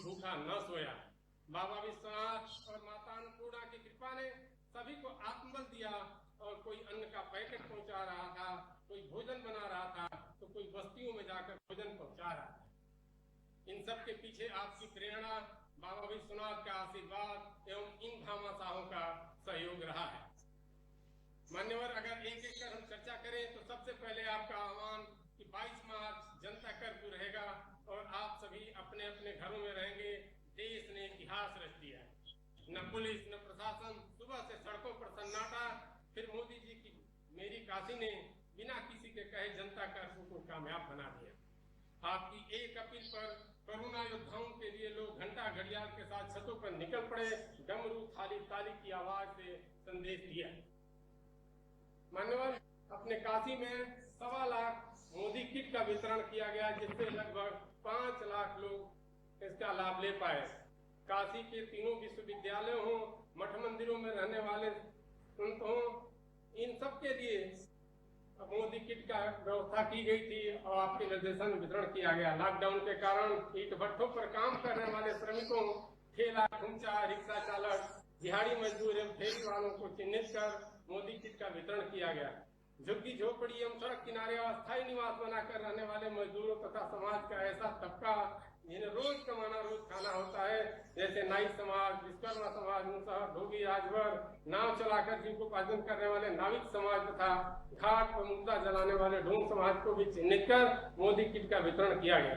भूखा न सोया। बाबा विश्वनाथ और माता अन्नपूर्णा की कृपा ने सभी को आत्मबल दिया और कोई अन्न का पैकेट पहुंचा रहा था, कोई भोजन बना रहा था, तो कोई बस्तियों में जाकर भोजन पहुंचा रहा था। इन सब के पीछे आपकी प्रेरणा, बाबा विश्वनाथ का आशीर्वाद एवं इन भामाशाहों का सहयोग रहा है। मान्यवर, अगर एक एक कर हम चर्चा करें तो सबसे पहले आपका आह्वान कि 22 मार्च जनता कर्फ्यू रहेगा और आप सभी अपने अपने घरों में रहेंगे। देश ने इतिहास रच दिया है, न पुलिस न प्रशासन, सुबह से सड़कों पर सन्नाटा। फिर मोदी जी की मेरी काशी ने बिना किसी के कहे जनता कर्फ्यू को कामयाब बना दिया। आपकी एक अपील पर कोरोना योद्धाओं के लिए लोग घंटा घड़ियाल के साथ छतों पर निकल पड़े, डमरू थाली ताली की आवाज से संदेश दिया। मान्यवर, अपने काशी में 1.25 लाख मोदी किट का वितरण किया गया, जिससे लगभग 5 लाख लोग इसका लाभ ले पाए। काशी के तीनों विश्वविद्यालयों हो, मठ मंदिरों में रहने वाले संत हो, इन सब के लिए मोदी किट का व्यवस्था की गई थी और आपके निर्देशन में वितरण किया गया। लॉकडाउन के कारण ईंट भट्ठों पर काम करने वाले श्रमिकों, ठेला ठुमचा, रिक्शा चालक, दिहाड़ी मजदूर एवं फेरी वालों को चिन्हित कर मोदी किट का वितरण किया गया। झुग्गी झोपड़ी एवं सड़क किनारे अस्थायी निवास बनाकर रहने वाले मजदूरों तथा समाज का ऐसा तबका जिन्हें रोज कमाना रोज खाना होता है, जैसे नाई समाज, विश्वकर्मा समाज, मुसहर, धोबी, राजभर, नाव चलाकर जीविकोपार्जन करने वाले नाविक समाज तथा घाट पर मुद्दा जलाने वाले ढोंग समाज को भी चिन्हित कर मोदी किट का वितरण किया गया।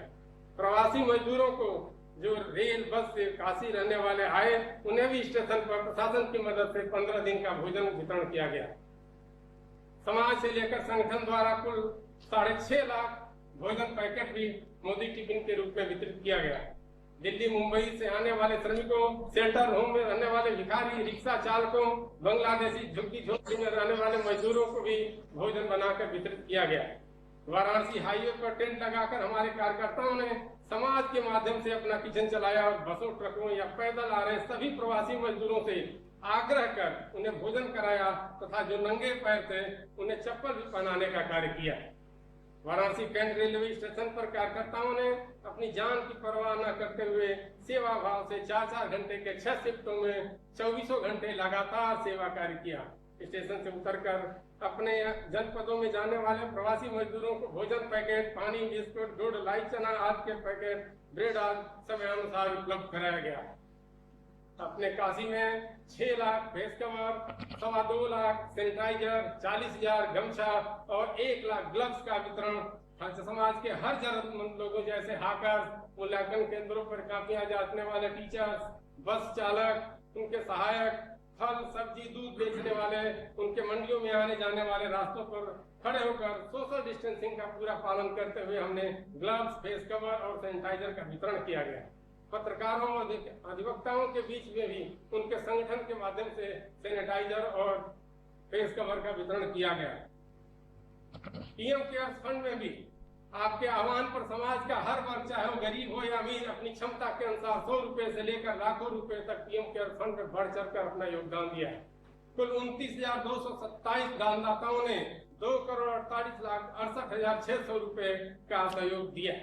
प्रवासी मजदूरों को जो रेल बस से काशी रहने वाले आए, उन्हें भी स्टेशन पर प्रशासन की मदद से 15 दिन का भोजन वितरण किया गया। समाज से लेकर संगठन द्वारा कुल 6.5 लाख भोजन पैकेट भी मोदी टिफिन के रूप में वितरित किया गया। दिल्ली मुंबई से आने वाले श्रमिकों, शेल्टर होम में रहने वाले भिखारी, रिक्शा चालकों, बांग्लादेशी झुग्गी झोपड़ी में रहने वाले मजदूरों को भी भोजन बनाकर वितरित किया गया। वाराणसी हाईवे पर टेंट लगाकर हमारे कार्यकर्ताओं ने समाज के माध्यम से अपना किचन चलाया और बसों, ट्रकों या पैदल आ रहे सभी प्रवासी मजदूरों से आग्रह कर उन्हें भोजन कराया तथा जो नंगे पैर थे उन्हें चप्पल भी पहनाने का कार्य किया। वाराणसी कैंट रेलवे स्टेशन पर कार्यकर्ताओं ने अपनी जान की परवाह न करते हुए सेवा भाव से 4-4 घंटे के 6 शिफ्टों में 24 घंटे लगातार सेवा कार्य किया। स्टेशन से उतरकर अपने जनपदों में जाने वाले प्रवासी मजदूरों को भोजन पैकेट, पानी, बिस्कुट, गुड़, लाई चना आदि के पैकेट, ब्रेड आदि समय अनुसार उपलब्ध कराया गया। अपने काशी में 6 lakh face cover, 2.25 lakh sanitiser, 40,000 गमछा और 1 लाख ग्लव्स का वितरण समाज के हर जरूरतमंद लोगों जैसे हाकर, मूल्यांकन केंद्रों पर काफियां जांचने वाले टीचर्स, बस चालक, उनके सहायक, फल सब्जी दूध बेचने वाले, उनके मंडियों में आने जाने वाले रास्तों पर खड़े होकर सोशल डिस्टेंसिंग का पूरा पालन करते हुए हमने ग्लव्स, फेस कवर और सैनिटाइजर का वितरण किया गया। पत्रकारों और अधिवक्ताओं के बीच में भी उनके संगठन के माध्यम से सैनिटाइजर और फेस कवर का वितरण किया गया। पीएम केयर्स फंड में भी आपके आह्वान पर समाज का हर वर्ग, चाहे वो गरीब हो या अमीर, अपनी क्षमता के अनुसार 100 रुपए से लेकर लाखों रुपए तक पीएम केयर्स फंड में बढ़ चढ़ कर अपना योगदान दिया है। कुल 29,227 दानदाताओं ने 2,48,68,600 रुपए का सहयोग दिया।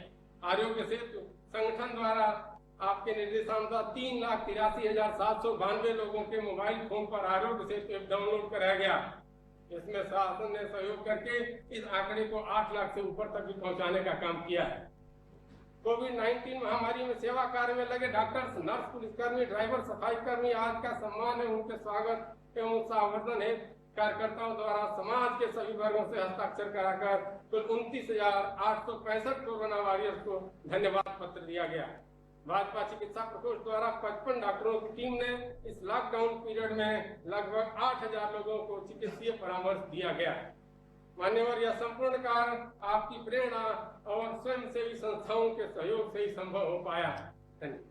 आरोग्य सेतु संगठन द्वारा आपके निर्देशानुसार 3,83,792 लोगों के मोबाइल फोन पर आरोग्य सेतु ऐप डाउनलोड कराया गया। इसमें शासन ने सहयोग करके इस आंकड़े को 8 लाख से ऊपर तक भी पहुंचाने का काम किया है। कोविड-19 महामारी में सेवा कार्य में लगे डॉक्टर्स, नर्स, पुलिसकर्मी, ड्राइवर, सफाई कर्मी आज का सम्मान है, उनके स्वागत एवं उत्साहवर्धन है। कार्यकर्ताओं द्वारा समाज के सभी वर्गों से हस्ताक्षर कराकर कुल 29,865 कोरोना वॉरियर्स को धन्यवाद पत्र दिया गया। भाजपा चिकित्सा प्रकोष्ठ द्वारा 55 डॉक्टरों की टीम ने इस लॉकडाउन पीरियड में लगभग 8,000 लोगों को चिकित्सीय परामर्श दिया गया। मान्यवर, यह संपूर्ण कार्य आपकी प्रेरणा और स्वयंसेवी संस्थाओं के सहयोग से ही संभव हो पाया है। धन्यवाद।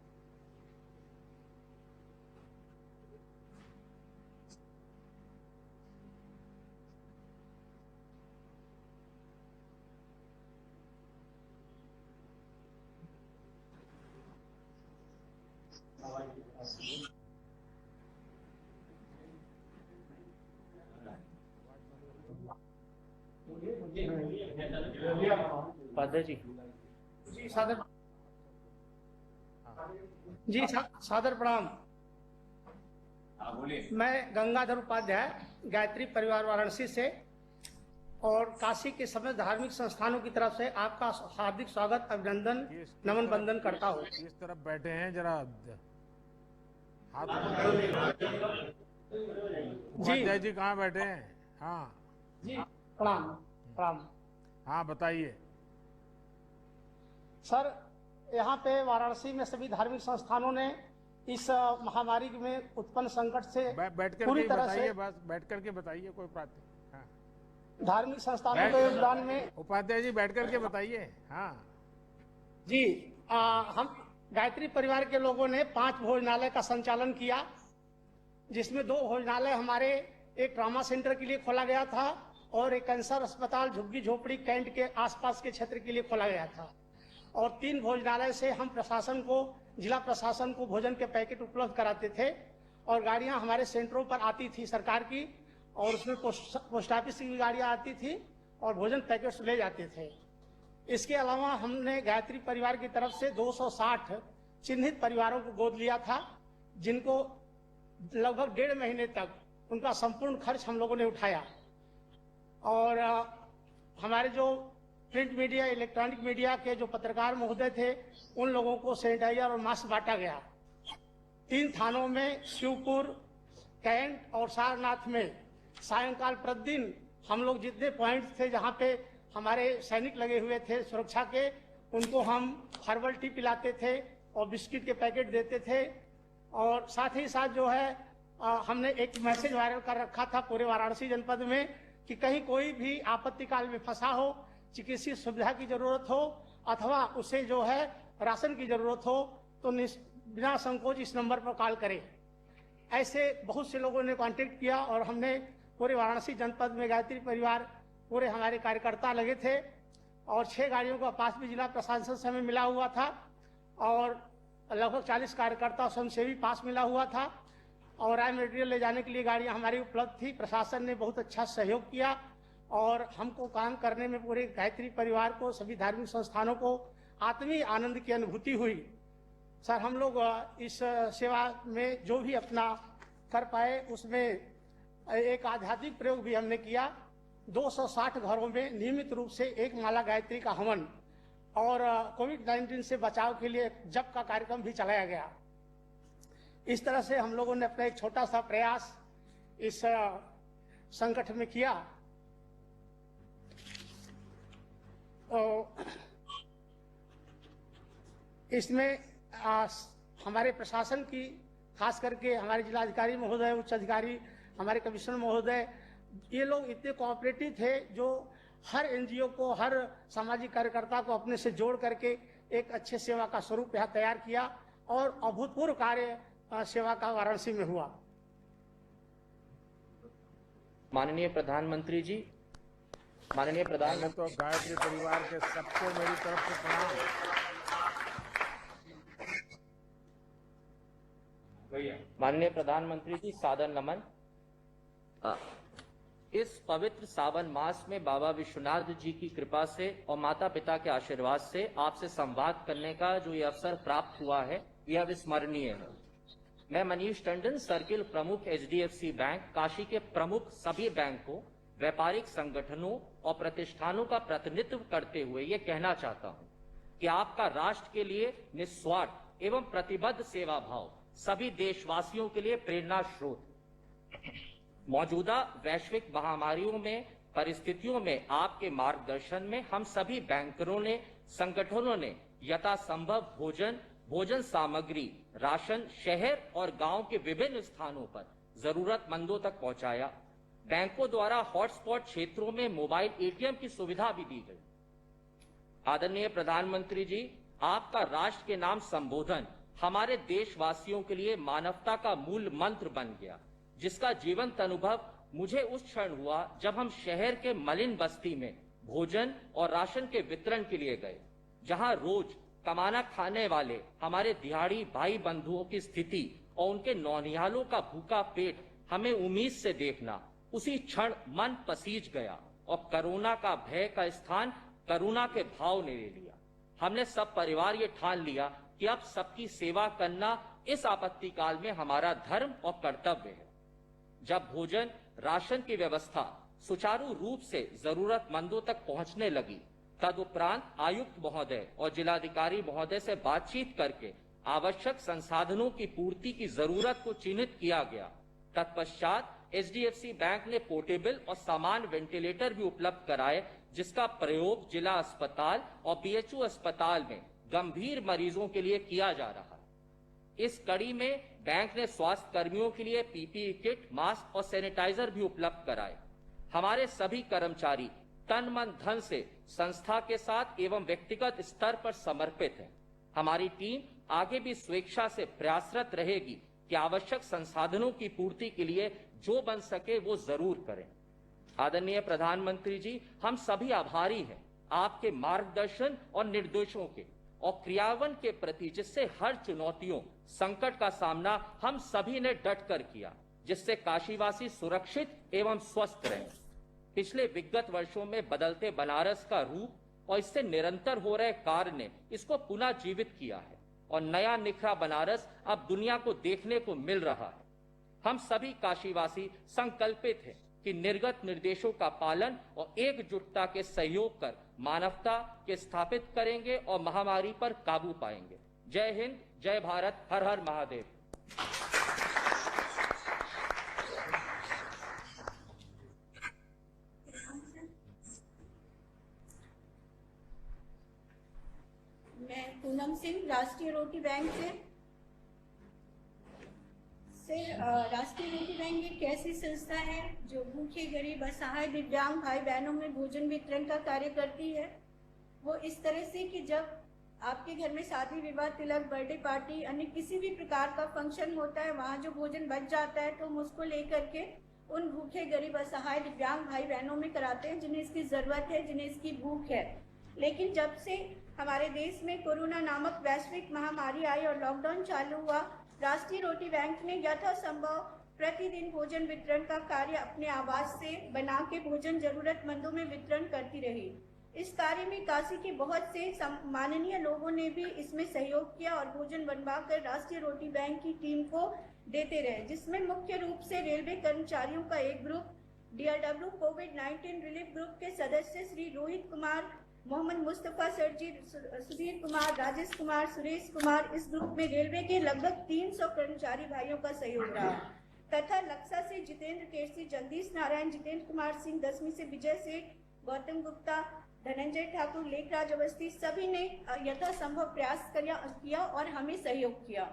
पादा जी सादर जी सादर प्रणाम। बोलिए। मैं गंगाधर उपाध्याय गायत्री परिवार वाराणसी से और काशी के समस्त धार्मिक संस्थानों की तरफ से आपका हार्दिक स्वागत, अभिनंदन, नमन बंदन करता हूँ। किस तरफ बैठे हैं जरा हाथ जी जी कहाँ बैठे हैं? हाँ जी प्रणाम प्रणाम। हाँ बताइए। सर, यहाँ पे वाराणसी में सभी धार्मिक संस्थानों ने इस महामारी में उत्पन्न संकट से बैठ पूरी करके तरह बताइए, से बस बैठ करके बताइए, कोई बात नहीं। हाँ। धार्मिक संस्थानों के योगदान में उपाध्याय जी बैठ करके बताइए। हाँ जी हम गायत्री परिवार के लोगों ने 5 भोजनालय का संचालन किया, जिसमें 2 भोजनालय हमारे एक ट्रॉमा सेंटर के लिए खोला गया था और एक कैंसर अस्पताल झुग्गी झोपड़ी कैंट के आसपास के क्षेत्र के लिए खोला गया था। और 3 भोजनालय से हम प्रशासन को, जिला प्रशासन को भोजन के पैकेट उपलब्ध कराते थे और गाड़ियां हमारे सेंटरों पर आती थी सरकार की, और उसमें पोस्ट ऑफिस की गाड़ियां आती थी और भोजन पैकेट्स ले जाते थे। इसके अलावा हमने गायत्री परिवार की तरफ से 260 चिन्हित परिवारों को गोद लिया था, जिनको लगभग 1.5 महीने तक उनका संपूर्ण खर्च हम लोगों ने उठाया। और हमारे जो प्रिंट मीडिया, इलेक्ट्रॉनिक मीडिया के जो पत्रकार महोदय थे, उन लोगों को सैनिटाइजर और मास्क बांटा गया। 3 थानों में, शिवपुर, कैंट और सारनाथ में सायंकाल प्रतिदिन हम लोग जितने पॉइंट थे जहां पे हमारे सैनिक लगे हुए थे सुरक्षा के, उनको हम हर्बल टी पिलाते थे और बिस्किट के पैकेट देते थे। और साथ ही साथ जो है हमने एक मैसेज वायरल कर रखा था पूरे वाराणसी जनपद में कि कहीं कोई भी आपत्ति काल में फंसा हो, चिकित्सीय सुविधा की जरूरत हो अथवा उसे जो है राशन की जरूरत हो, तो बिना संकोच इस नंबर पर कॉल करें। ऐसे बहुत से लोगों ने कांटेक्ट किया और हमने पूरे वाराणसी जनपद में गायत्री परिवार, पूरे हमारे कार्यकर्ता लगे थे और 6 गाड़ियों का पास भी जिला प्रशासन से हमें मिला हुआ था और लगभग 40 कार्यकर्ता स्वयंसेवी पास मिला हुआ था और राय मटेरियल ले जाने के लिए गाड़ियां हमारी उपलब्ध थी। प्रशासन ने बहुत अच्छा सहयोग किया और हमको काम करने में पूरे गायत्री परिवार को, सभी धार्मिक संस्थानों को आत्मीय आनंद की अनुभूति हुई। सर, हम लोग इस सेवा में जो भी अपना कर पाए उसमें एक आध्यात्मिक प्रयोग भी हमने किया। 260 घरों में नियमित रूप से 1 माला गायत्री का हवन और कोविड-19 से बचाव के लिए जप का कार्यक्रम भी चलाया गया। इस तरह से हम लोगों ने अपना एक छोटा सा प्रयास इस संकट में किया। इसमें हमारे प्रशासन की, खास करके हमारे जिलाधिकारी महोदय, उच्च अधिकारी, हमारे कमिश्नर महोदय, ये लोग इतने कोऑपरेटिव थे जो हर एनजीओ को, हर सामाजिक कार्यकर्ता को अपने से जोड़ करके एक अच्छे सेवा का स्वरूप यहाँ तैयार किया और अभूतपूर्व कार्य सेवा का वाराणसी में हुआ। माननीय प्रधानमंत्री जी, माननीय प्रधानमंत्री, तो गायत्री परिवार के सबको मेरी तरफ से प्रणाम। माननीय प्रधानमंत्री जी, सादर नमन। इस पवित्र सावन मास में बाबा विश्वनाथ जी की कृपा से और माता पिता के आशीर्वाद से आपसे संवाद करने का जो ये अवसर प्राप्त हुआ है, यह अविस्मरणीय है। मैं मनीष टंडन, सर्किल प्रमुख HDFC बैंक, काशी के प्रमुख सभी बैंकों, व्यापारिक संगठनों और प्रतिष्ठानों का प्रतिनिधित्व करते हुए ये कहना चाहता हूं कि आपका राष्ट्र के लिए निस्वार्थ एवं प्रतिबद्ध सेवा भाव सभी देशवासियों के लिए प्रेरणा स्रोत। मौजूदा वैश्विक महामारियों में, परिस्थितियों में आपके मार्गदर्शन में हम सभी बैंकरों ने, संगठनों ने यथासंभव भोजन सामग्री, राशन शहर और गांव के विभिन्न स्थानों पर जरूरतमंदों तक पहुंचाया। बैंकों द्वारा हॉटस्पॉट क्षेत्रों में मोबाइल ATM की सुविधा भी दी गई। आदरणीय प्रधानमंत्री जी, आपका राष्ट्र के नाम संबोधन हमारे देशवासियों के लिए मानवता का मूल मंत्र बन गया, जिसका जीवंत अनुभव मुझे उस क्षण हुआ जब हम शहर के मलिन बस्ती में भोजन और राशन के वितरण के लिए गए, जहां रोज कमाना खाने वाले हमारे दिहाड़ी भाई बंधुओं की स्थिति और उनके नौनिहालों का भूखा पेट हमें उम्मीद से देखना उसी क्षण मन पसीज गया और कोरोना का भय का स्थान करुणा के भाव ने ले लिया। हमने सब परिवार ये ठान लिया कि अब सबकी सेवा करना इस आपत्ति काल में हमारा धर्म और कर्तव्य है। जब भोजन राशन की व्यवस्था सुचारू रूप से जरूरतमंदों तक पहुंचने लगी, तदुपरांत आयुक्त महोदय और जिलाधिकारी महोदय से बातचीत करके आवश्यक संसाधनों की पूर्ति की जरूरत को चिन्हित किया गया। तत्पश्चात एचडीएफसी बैंक ने पोर्टेबल और सामान्य वेंटिलेटर भी उपलब्ध कराए, जिसका प्रयोग जिला अस्पताल और बीएचयू अस्पताल में गंभीर मरीजों के लिए किया जा रहा है। इस कड़ी में बैंक ने स्वास्थ्य कर्मियों के लिए पीपीई किट, मास्क और सैनिटाइजर भी उपलब्ध कराए। हमारे सभी कर्मचारी तन मन धन से संस्था के साथ एवं व्यक्तिगत स्तर पर समर्पित है। हमारी टीम आगे भी स्वेच्छा से प्रयासरत रहेगी कि आवश्यक संसाधनों की पूर्ति के लिए जो बन सके वो जरूर करें। आदरणीय प्रधानमंत्री जी, हम सभी आभारी हैं आपके मार्गदर्शन और निर्देशों के और क्रियान्वयन के प्रति, जिससे हर चुनौतियों संकट का सामना हम सभी ने डट कर किया, जिससे काशीवासी सुरक्षित एवं स्वस्थ रहे। पिछले विगत वर्षों में बदलते बनारस का रूप और इससे निरंतर हो रहे कार्य ने इसको पुनः जीवित किया है और नया निखरा बनारस अब दुनिया को देखने को मिल रहा है। हम सभी काशीवासी संकल्पित हैं कि निर्गत निर्देशों का पालन और एकजुटता के सहयोग कर मानवता के स्थापित करेंगे और महामारी पर काबू पाएंगे। जय हिंद, जय भारत, हर हर महादेव। मैं पूनम सिंह, राष्ट्रीय रोटी बैंक से। राष्ट्रीय रोटी बैंक एक ऐसी संस्था है जो भूखे, गरीब, असहाय, दिव्यांग भाई बहनों में भोजन वितरण का कार्य करती है। वो इस तरह से कि जब आपके घर में शादी विवाह, तिलक, बर्थडे पार्टी, अन्य किसी भी प्रकार का फंक्शन होता है, वहाँ जो भोजन बच जाता है तो हम उसको लेकर के उन भूखे, गरीब, असहाय, दिव्यांग भाई बहनों में कराते हैं जिन्हें इसकी जरूरत है, जिन्हें इसकी भूख है। लेकिन जब से हमारे देश में कोरोना नामक वैश्विक महामारी आई और लॉकडाउन चालू हुआ, राष्ट्रीय रोटी बैंक ने यथासंभव प्रतिदिन भोजन वितरण का कार्य अपने आवास से बना के भोजन जरूरतमंदों में वितरण करती रही। इस कार्य में काशी के बहुत से माननीय लोगों ने भी इसमें सहयोग किया और भोजन बनवा कर राष्ट्रीय रोटी बैंक की टीम को देते रहे, जिसमें मुख्य रूप से रेलवे कर्मचारियों का एक ग्रुप, DRW कोविड-19 रिलीफ ग्रुप के सदस्य श्री रोहित कुमार, मोहम्मद मुस्तफा सरजीत, सुधीर कुमार, राजेश कुमार, सुरेश कुमार, इस ग्रुप में रेलवे के लगभग 300 कर्मचारी भाइयों का सहयोग रहा तथा लक्सा से जितेंद्र केसरी, जगदीश नारायण, जितेंद्र कुमार सिंह, 10वीं से विजय सेठ, गौतम गुप्ता, धनंजय ठाकुर, लेखराज अवस्थी, सभी ने यथासंभव प्रयास किया और हमें सहयोग किया।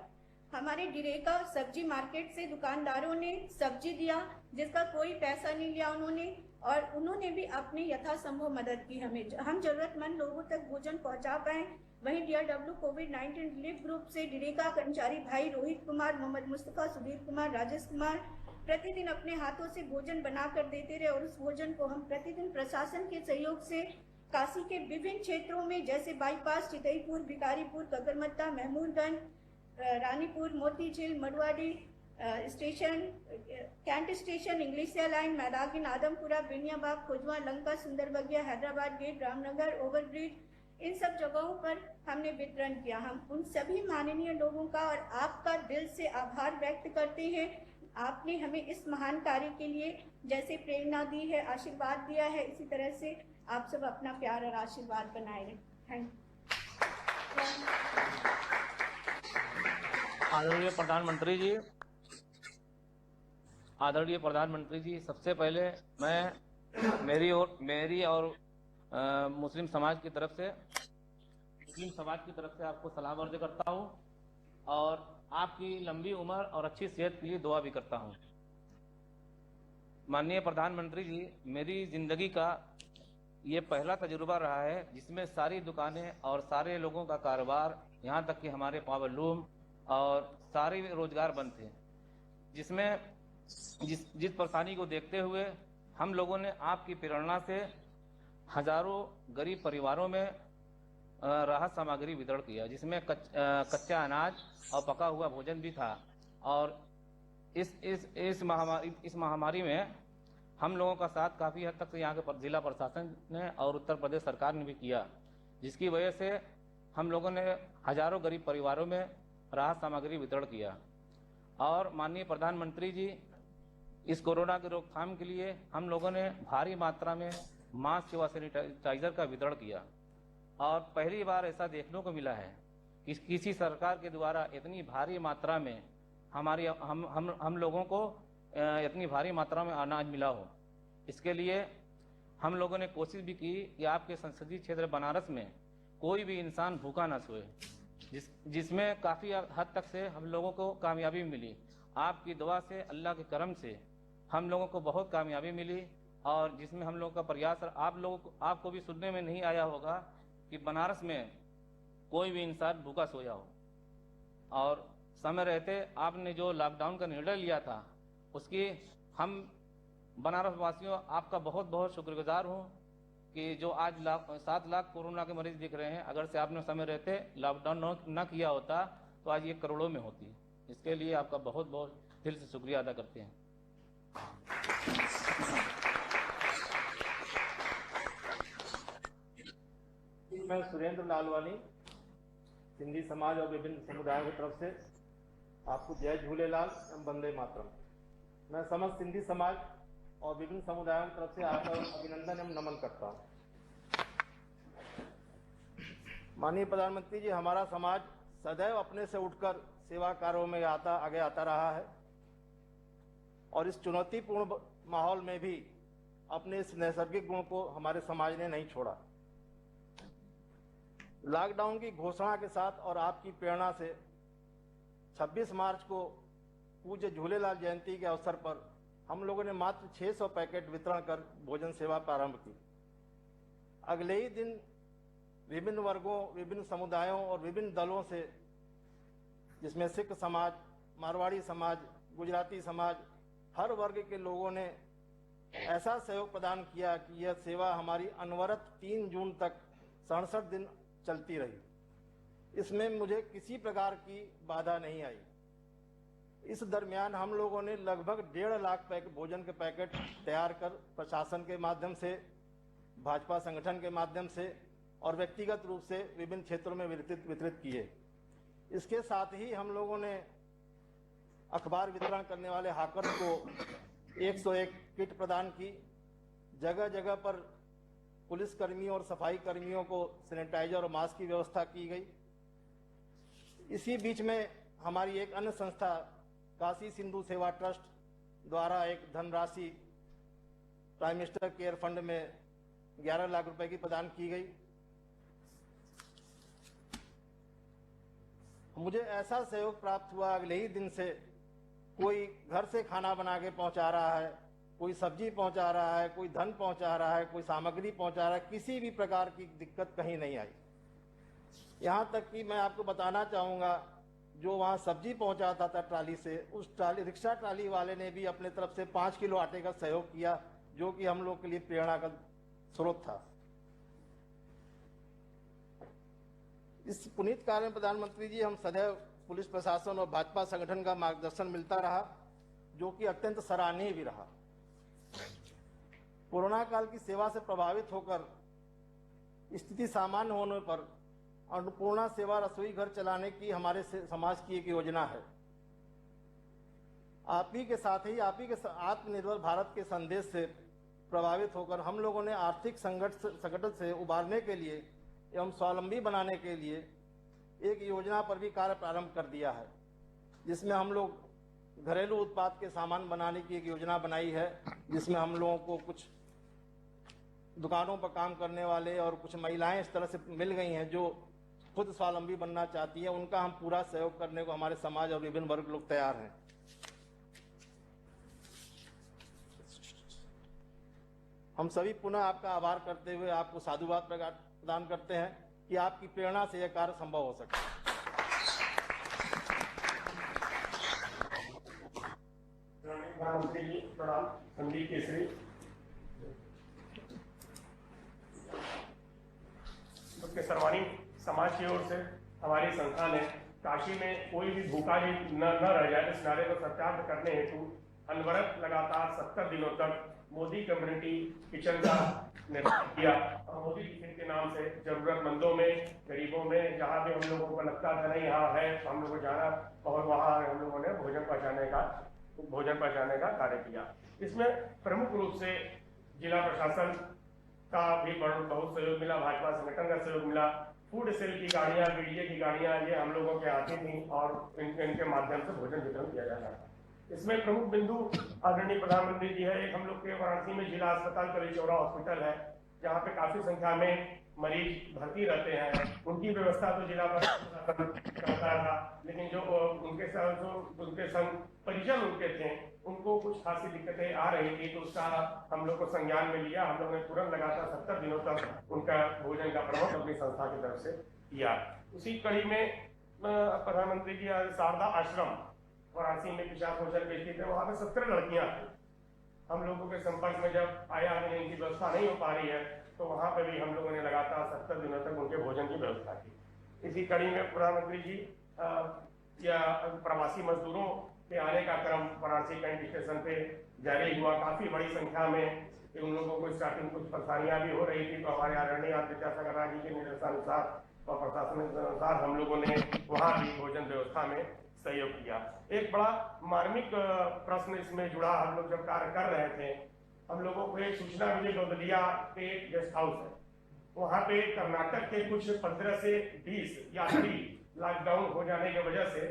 हमारे डिरेका सब्जी मार्केट से दुकानदारों ने सब्जी दिया, जिसका कोई पैसा नहीं लिया उन्होंने, और उन्होंने भी अपनी यथासंभव मदद की हमें, हम जरूरतमंद लोगों तक भोजन पहुंचा पाए। वहीं DRW कोविड-19 रिलीफ ग्रुप से डिरेका कर्मचारी भाई रोहित कुमार, मोहम्मद मुस्तफा, सुधीर कुमार, राजेश कुमार प्रतिदिन अपने हाथों से भोजन बनाकर देते रहे और उस भोजन को हम प्रतिदिन प्रशासन के सहयोग से काशी के विभिन्न क्षेत्रों में जैसे bypass, Chitaipur, Bhikharipur, Kakarmatta, Mahmoorganj, Ranipur, Motijheel, Manduadih station, cantt station, Englishia line, Maidagin, Adampura, Beniabagh, Khojwa, Lanka, Sundarbagiya, Hyderabad gate, Ramnagar, overbridge, इन सब जगहों पर हमने वितरण किया। हम उन सभी माननीय लोगों का और आपका दिल से आभार व्यक्त करते हैं। आपने हमें इस महान कार्य के लिए जैसे प्रेरणा दी है, आशीर्वाद दिया है, इसी तरह से आप सब अपना प्यार और आशीर्वाद बनाए रखें। Thank you. आदरणीय प्रधानमंत्री जी, आदरणीय प्रधानमंत्री जी, सबसे पहले मैं मेरी और मुस्लिम समाज की तरफ से आपको सलाम अर्ज करता हूं और आपकी लंबी उम्र और अच्छी सेहत के लिए दुआ भी करता हूं। माननीय प्रधानमंत्री जी, मेरी जिंदगी का ये पहला तजुर्बा रहा है जिसमें सारी दुकानें और सारे लोगों का कारोबार, यहाँ तक कि हमारे पावरलूम और सारे रोजगार बंद थे, जिसमें जिस परेशानी को देखते हुए हम लोगों ने आपकी प्रेरणा से हजारों गरीब परिवारों में राहत सामग्री वितरण किया, जिसमें कच्चा अनाज और पका हुआ भोजन भी था। और इस महामारी में हम लोगों का साथ काफ़ी हद तक यहाँ के जिला प्रशासन ने और उत्तर प्रदेश सरकार ने भी किया, जिसकी वजह से हम लोगों ने हजारों गरीब परिवारों में राहत सामग्री वितरण किया। और माननीय प्रधानमंत्री जी, इस कोरोना की रोकथाम के लिए हम लोगों ने भारी मात्रा में मास्क व सैनिटाइजर का वितरण किया। और पहली बार ऐसा देखने को मिला है कि किसी सरकार के द्वारा इतनी भारी मात्रा में हम लोगों को इतनी भारी मात्रा में अनाज मिला हो। इसके लिए हम लोगों ने कोशिश भी की कि आपके संसदीय क्षेत्र बनारस में कोई भी इंसान भूखा ना सोए, जिसमें काफ़ी हद तक से हम लोगों को कामयाबी मिली। आपकी दुआ से, अल्लाह के करम से हम लोगों को बहुत कामयाबी मिली। और जिसमें हम लोगों का प्रयास, आपको भी सुनने में नहीं आया होगा कि बनारस में कोई भी इंसान भूखा सोया हो। और समय रहते आपने जो लॉकडाउन का निर्णय लिया था, उसकी हम बनारस वासियों आपका बहुत बहुत शुक्रगुजार हूँ कि जो आज 7 लाख कोरोना के मरीज दिख रहे हैं, अगर से आपने समय रहते लॉकडाउन न किया होता तो आज ये करोड़ों में होती। इसके लिए आपका बहुत बहुत दिल से शुक्रिया अदा करते हैं। मैं सुरेंद्र लालवानी, सिंधी समाज और विभिन्न समुदायों की तरफ से आपको जय झूलेलाल एवं वंदे मातरम। मैं समस्त सिंधी समाज और विभिन्न समुदायों की तरफ से आपका अभिनंदन एवं नमन करता हूँ। माननीय प्रधानमंत्री जी, हमारा समाज सदैव अपने से उठकर सेवा कार्यों में आगे आता रहा है और इस चुनौतीपूर्ण माहौल में भी अपने इस नैसर्गिक गुण को हमारे समाज ने नहीं छोड़ा। लॉकडाउन की घोषणा के साथ और आपकी प्रेरणा से 26 मार्च को पूज्य झूलेलाल जयंती के अवसर पर हम लोगों ने मात्र 600 पैकेट वितरण कर भोजन सेवा प्रारंभ की। अगले ही दिन विभिन्न वर्गों, विभिन्न समुदायों और विभिन्न दलों से, जिसमें सिख समाज, मारवाड़ी समाज, गुजराती समाज, हर वर्ग के लोगों ने ऐसा सहयोग प्रदान किया कि यह सेवा हमारी अनवरत 3 जून तक 67 दिन चलती रही। इसमें मुझे किसी प्रकार की बाधा नहीं आई। इस दरमियान हम लोगों ने लगभग 1.5 लाख भोजन के पैकेट तैयार कर प्रशासन के माध्यम से, भाजपा संगठन के माध्यम से और व्यक्तिगत रूप से विभिन्न क्षेत्रों में वितरित किए। इसके साथ ही हम लोगों ने अखबार वितरण करने वाले हाकर्स को 101 किट प्रदान की। जगह जगह पर पुलिस कर्मियों और सफाई कर्मियों को सैनिटाइजर और मास्क की व्यवस्था की गई। इसी बीच में हमारी एक अन्य संस्था काशी सिंधु सेवा ट्रस्ट द्वारा एक धनराशि प्राइम मिनिस्टर केयर फंड में 11 लाख रुपए की प्रदान की गई। मुझे ऐसा सहयोग प्राप्त हुआ, अगले ही दिन से कोई घर से खाना बना के पहुंचा रहा है, कोई सब्जी पहुंचा रहा है, कोई धन पहुंचा रहा है, कोई सामग्री पहुंचा रहा है। किसी भी प्रकार की दिक्कत कहीं नहीं आई। यहाँ तक कि मैं आपको बताना चाहूँगा, जो वहाँ सब्जी पहुंचाता था ट्राली से, उस रिक्शा ट्राली वाले ने भी अपने तरफ से 5 किलो आटे का सहयोग किया, जो कि हम लोग के लिए प्रेरणा का स्रोत था। इस पुनीत कार्य में प्रधानमंत्री जी, हम सदैव पुलिस प्रशासन और भाजपा संगठन का मार्गदर्शन मिलता रहा, जो कि अत्यंत सराहनीय भी रहा। कोरोना काल की सेवा से प्रभावित होकर स्थिति सामान्य होने पर अन्नपूर्णा सेवा रसोई घर चलाने की हमारे समाज की एक योजना है। आप ही के साथ ही आप ही के आत्मनिर्भर भारत के संदेश से प्रभावित होकर हम लोगों ने आर्थिक संकट से उबारने के लिए एवं स्वावलंबी बनाने के लिए एक योजना पर भी कार्य प्रारंभ कर दिया है, जिसमें हम लोग घरेलू उत्पाद के सामान बनाने की एक योजना बनाई है, जिसमें हम लोगों को कुछ दुकानों पर काम करने वाले और कुछ महिलाएं इस तरह से मिल गई हैं जो खुद स्वावलंबी बनना चाहती हैं। उनका हम पूरा सहयोग करने को हमारे समाज और विभिन्न वर्ग लोग तैयार हैं। हम सभी पुनः आपका आभार करते हुए आपको साधुवाद प्रदान करते हैं कि आपकी प्रेरणा से यह कार्य संभव हो सके। प्रधानमंत्री जी प्रणाम। संदीप केसरी, उसके सर्वानी समाज की ओर से हमारी संस्था ने काशी में कोई भी भूखा न रह जाए इस नारे को सत्यार्थ करने हेतु अनवरत लगातार 70 दिनों तक मोदी कम्युनिटी किचन का निर्माण किया और मोदी किचन के नाम से जरूरतमंदों में, गरीबों में, जहाँ भी हम लोगों को लगता था नहीं यहाँ है तो हम लोग को जाना और वहाँ हम लोगों ने भोजन पहुँचाने का कार्य किया। इसमें प्रमुख रूप से जिला प्रशासन का भी बहुत सहयोग मिला, भाजपा संगठन का सहयोग मिला। फूड सेल की गाड़ियाँ, बीडीए की गाड़ियाँ ये हम लोगों के आती थी और इनके माध्यम से भोजन वितरण किया जाता था। इसमें प्रमुख बिंदु आदरणीय प्रधानमंत्री जी है। एक हम लोग के वाराणसी में जिला अस्पताल कलीचौरा हॉस्पिटल है, जहाँ पे काफी संख्या में मरीज भर्ती रहते हैं। उनकी व्यवस्था तो जिला प्रशासन करता था, लेकिन जो उनके संग परिजन उनके थे, उनको कुछ खासी दिक्कतें आ रही थी, तो उसका हम लोग को संज्ञान में लिया। हम लोग ने तुरंत लगातार 70 दिनों तक उनका भोजन का प्रबंध अपनी संस्था की तरफ से किया। उसी कड़ी में प्रधानमंत्री जी शारदा आश्रम वाराणसी में पिशाच भोजन बेचते थे, वहां पे 17 लड़कियां थी। हम लोगों के संपर्क में जब आया कि इनकी व्यवस्था नहीं हो पा रही है, तो वहां पे भी हम लोगों ने लगातार 70 दिनों तक उनके भोजन की व्यवस्था की। इसी कड़ी में प्रधानमंत्री जी या प्रवासी मजदूरों के आने का क्रम वाराणसी कैंट स्टेशन पे जारी हुआ। काफी बड़ी संख्या में उन लोगों को स्टार्टिंग कुछ परेशानियां भी हो रही थी, तो हमारे आदरणीय विद्यासागर राय जी के निर्देशानुसार और प्रशासन के अनुसार हम लोगों ने वहां भी भोजन व्यवस्था में सहयोग किया। एक बड़ा मार्मिक प्रश्न इसमें जुड़ा। हम लोग जब कार्य कर रहे थे, हम लोगों को एक सूचना मिली, गौदलिया पे एक गेस्ट हाउस है, वहां पे कर्नाटक के कुछ 15 से 20 यात्री लॉकडाउन हो जाने की वजह से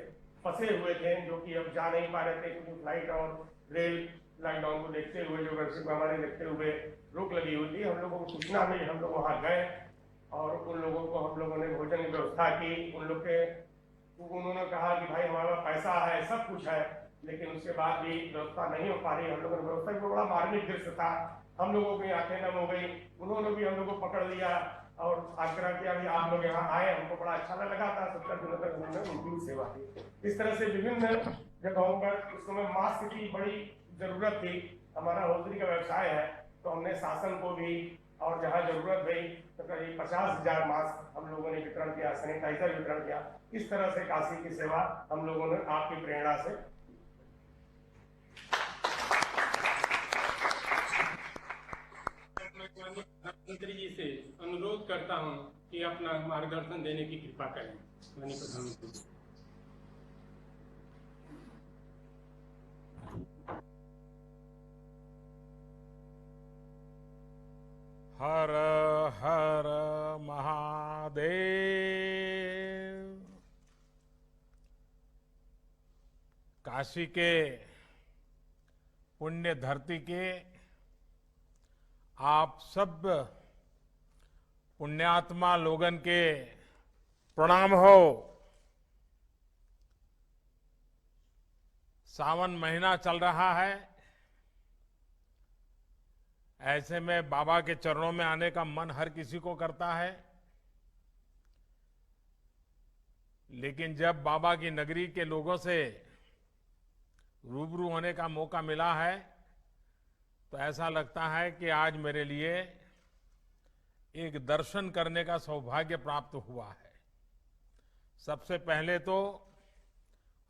फंसे हुए थे, जो कि अब जा नहीं पा रहे थे, क्योंकि फ्लाइट और रेल लॉकडाउन को देखते हुए, जो वैश्विक महामारी देखते हुए रोक लगी हुई थी। हम लोगों को सूचना मिली, हम लोग वहां गए और उन लोगों को हम लोगों ने भोजन की व्यवस्था की। उन्होंने कहा कि भाई हमारा पैसा है, सब कुछ है, लेकिन उसके बाद भी व्यवस्था नहीं हो पा रही। हम लोगों ने व्यवस्था की, बड़ा मार्मिक दृश्य था। हम लोगों की आंखें नम हो गई। उन्होंने भी हम लोग को पकड़ लिया और आग्रह किया कि आप लोग यहाँ आए, हमको बड़ा अच्छा लगा था। 70 दिनों तक उन्होंने उनकी सेवा की। इस तरह से विभिन्न जगहों पर उस समय मास्क की बड़ी जरूरत थी। हमारा होटल का व्यवसाय है, तो हमने शासन को भी और जहाँ जरूरत हुई तो करीब 50,000 मास्क हम लोगों ने वितरण किया, सैनिटाइजर वितरण किया। इस तरह से काशी की सेवा हम लोगों ने आपकी प्रेरणा से प्रधानमंत्री जी से अनुरोध करता हूं कि अपना मार्गदर्शन देने की कृपा करें। माननीय प्रधानमंत्री। हर हर महादेव। काशी के पुण्य धरती के आप सब पुण्यात्मा लोगन के प्रणाम हो। सावन महीना चल रहा है, ऐसे में बाबा के चरणों में आने का मन हर किसी को करता है, लेकिन जब बाबा की नगरी के लोगों से रूबरू होने का मौका मिला है, तो ऐसा लगता है कि आज मेरे लिए एक दर्शन करने का सौभाग्य प्राप्त हुआ है। सबसे पहले तो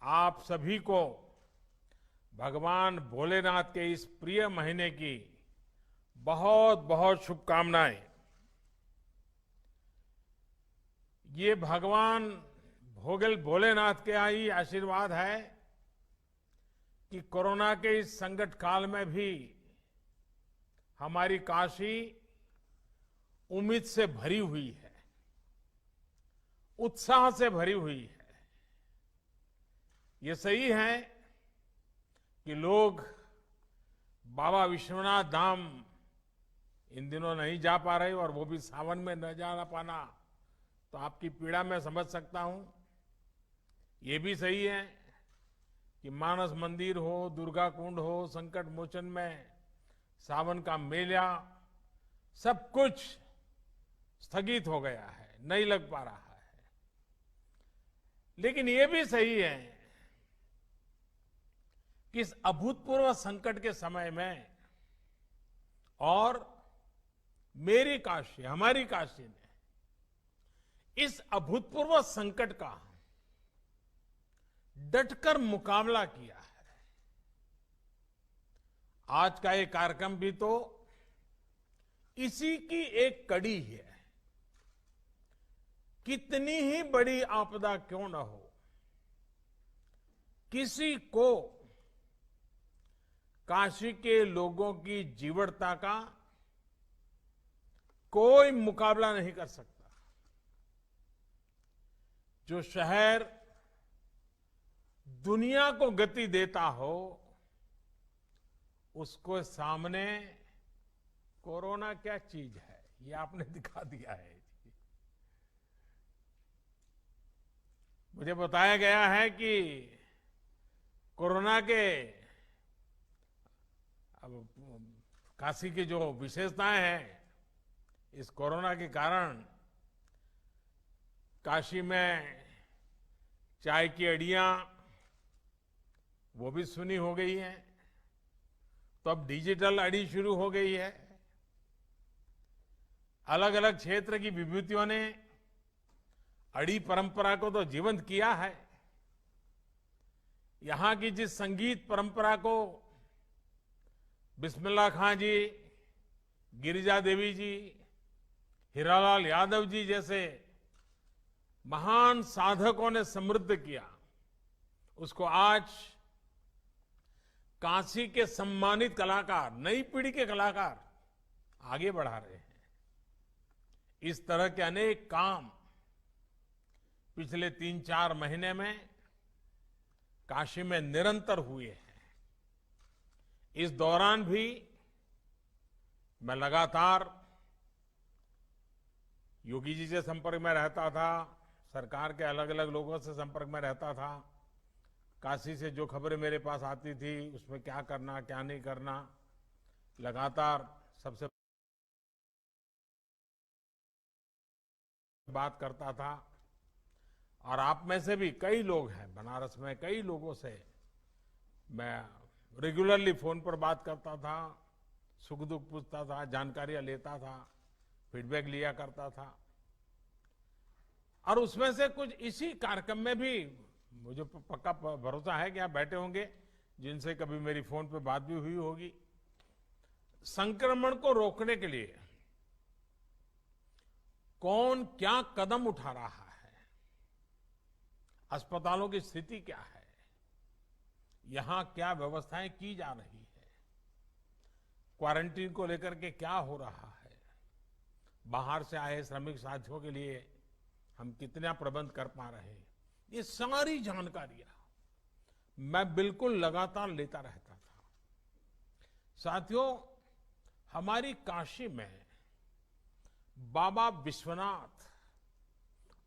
आप सभी को भगवान भोलेनाथ के इस प्रिय महीने की बहुत बहुत शुभकामनाएं। ये भगवान भोलेनाथ के ही आशीर्वाद है कि कोरोना के इस संकट काल में भी हमारी काशी उम्मीद से भरी हुई है, उत्साह से भरी हुई है। ये सही है कि लोग बाबा विश्वनाथ धाम इन दिनों नहीं जा पा रहे, और वो भी सावन में न जा पाना, तो आपकी पीड़ा मैं समझ सकता हूं। ये भी सही है कि मानस मंदिर हो, दुर्गा कुंड हो, संकट मोचन में सावन का मेला, सब कुछ स्थगित हो गया है, नहीं लग पा रहा है। लेकिन ये भी सही है कि इस अभूतपूर्व संकट के समय में और मेरी काशी, हमारी काशी ने इस अभूतपूर्व संकट का डटकर मुकाबला किया है। आज का ये कार्यक्रम भी तो इसी की एक कड़ी है। कितनी ही बड़ी आपदा क्यों न हो, किसी को काशी के लोगों की जीवटता का कोई मुकाबला नहीं कर सकता। जो शहर दुनिया को गति देता हो, उसको सामने कोरोना क्या चीज है, ये आपने दिखा दिया है। मुझे बताया गया है कि कोरोना के अब काशी की जो विशेषताएं हैं, इस कोरोना के कारण काशी में चाय की अड़ियां वो भी सुनी हो गई हैं, तो अब डिजिटल अड़ी शुरू हो गई है। अलग अलग क्षेत्र की विभूतियों ने अड़ी परंपरा को तो जीवंत किया है। यहां की जिस संगीत परंपरा को बिस्मिल्लाह खां जी, गिरिजा देवी जी, हीरालाल यादव जी जैसे महान साधकों ने समृद्ध किया, उसको आज काशी के सम्मानित कलाकार, नई पीढ़ी के कलाकार आगे बढ़ा रहे हैं। इस तरह के अनेक काम पिछले 3-4 महीने में काशी में निरंतर हुए हैं। इस दौरान भी मैं लगातार योगी जी से संपर्क में रहता था, सरकार के अलग अलग लोगों से संपर्क में रहता था। काशी से जो खबरें मेरे पास आती थी, उसमें क्या करना क्या नहीं करना, लगातार सबसे बात करता था। और आप में से भी कई लोग हैं, बनारस में कई लोगों से मैं रेगुलरली फोन पर बात करता था, सुख दुख पूछता था, जानकारियां लेता था, फीडबैक लिया करता था। और उसमें से कुछ इसी कार्यक्रम में भी मुझे पक्का भरोसा है कि आप बैठे होंगे जिनसे कभी मेरी फोन पे बात भी हुई होगी। संक्रमण को रोकने के लिए कौन क्या कदम उठा रहा है, अस्पतालों की स्थिति क्या है, यहां क्या व्यवस्थाएं की जा रही है, क्वारंटीन को लेकर के क्या हो रहा है, बाहर से आए श्रमिक साथियों के लिए हम कितना प्रबंध कर पा रहे हैं, ये सारी जानकारियां मैं बिल्कुल लगातार लेता रहता था। साथियों, हमारी काशी में बाबा विश्वनाथ